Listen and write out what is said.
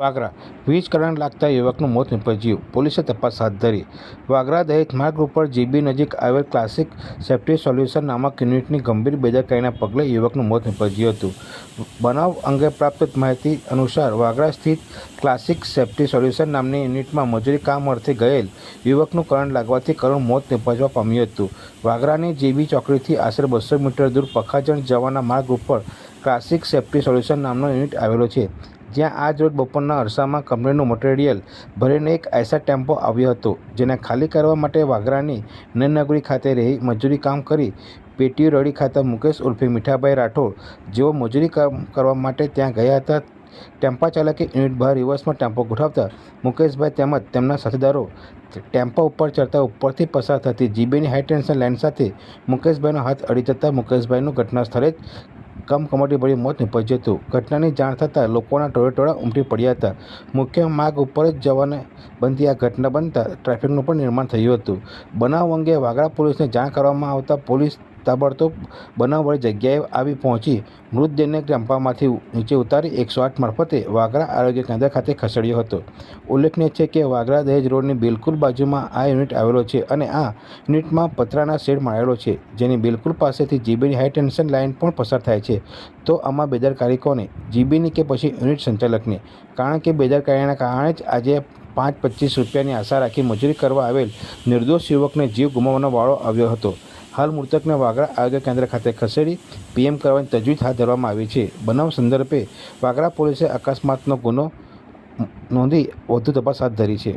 વાગરા વીજ કરંટ લાગતા યુવકનું મોત નીપજ્યું. પોલીસે તપાસ હાથ ધરી. વાગરા દહેજ માર્ગ ઉપર જીબી નજીક આવેલ ક્લાસિક સેફ્ટી સોલ્યુશન નામક યુનિટની ગંભીર બેદરકારીના પગલે યુવકનું મોત નીપજ્યું હતું. બનાવ અંગે પ્રાપ્ત માહિતી અનુસાર વાગરા સ્થિત ક્લાસિક સેફ્ટી સોલ્યુશન નામની યુનિટમાં મજૂરી કામ અર્થે ગયેલ યુવકનું કરંટ લાગવાથી કરુણ મોત નીપજવા પામ્યું હતું. વાગરાની જીબી ચોકડીથી આશરે 200 મીટર દૂર પખાજણ જવાના માર્ગ ઉપર ક્લાસિક સેફ્ટી સોલ્યુશન નામનો યુનિટ આવેલો છે, જ્યાં આજ રોજ બપોરના અરસામાં કંપનીનું મટીરિયલ ભરીને એક આઈસર ટેમ્પો આવ્યો હતો, જેને ખાલી કરવા માટે વાગરાની નયનગરી ખાતે રહી મજૂરી કામ કરી પેટીયું રડી ખાતા મુકેશ ઉર્ફે મીઠાભાઈ રાઠોડ જેઓ મજૂરી કામ કરવા માટે ત્યાં ગયા હતા. ટેમ્પા ચાલકે યુનિટ બહાર રિવર્સમાં ટેમ્પો ગોઠવતા મુકેશભાઈ તેમજ તેમના સાથીદારો ટેમ્પા ઉપર ચડતા ઉપરથી પસાર થતી જીબીની હાઈ ટેન્શન લાઇન સાથે મુકેશભાઈનો હાથ અડી જતાં મુકેશભાઈનું ઘટના સ્થળે જ કમકમાટીભર્યું મોત નીપજ્યું હતું. ઘટનાની જાણ થતાં લોકોના ટોળેટોળા ઉમટી પડ્યા હતા. મુખ્ય માર્ગ ઉપર જ જવાને બનતી આ ઘટના બનતા ટ્રાફિકનું પણ નિર્માણ થયું હતું. બનાવ અંગે વાગરા પોલીસને જાણ કરવામાં આવતા પોલીસ તાબડતોબ બનાવવાળી જગ્યાએ આવી પહોંચી મૃતદેહને ટેમ્પામાંથી નીચે ઉતારી 108 મારફતે વાગરા આરોગ્ય કેન્દ્ર ખાતે ખસેડ્યો હતો. ઉલ્લેખનીય છે કે વાગરા દહેજ રોડની બિલકુલ બાજુમાં આ યુનિટ આવેલો છે અને આ યુનિટમાં પતરાના શેડ મારેલો છે, જેની બિલકુલ પાસેથી જીબીની હાઈ ટેન્શન લાઇન પણ પસાર થાય છે. તો આમાં બેદરકારી કોની, જીબીની કે પછી યુનિટ સંચાલકની? કારણ કે બેદરકારીના કારણે જ આજે 5-25 રૂપિયાની આશા રાખી મજૂરી કરવા આવેલ નિર્દોષ યુવકને જીવ ગુમાવવાનો વાળો આવ્યો હતો. હાલ મૃતકને વાગરા આરોગ્ય કેન્દ્ર ખાતે ખસેડી પીએમ કરવાની તજવીજ હાથ ધરવામાં આવી છે. બનાવ સંદર્ભે વાગરા પોલીસે અકસ્માતનો ગુનો નોંધી વધુ તપાસ હાથ ધરી છે.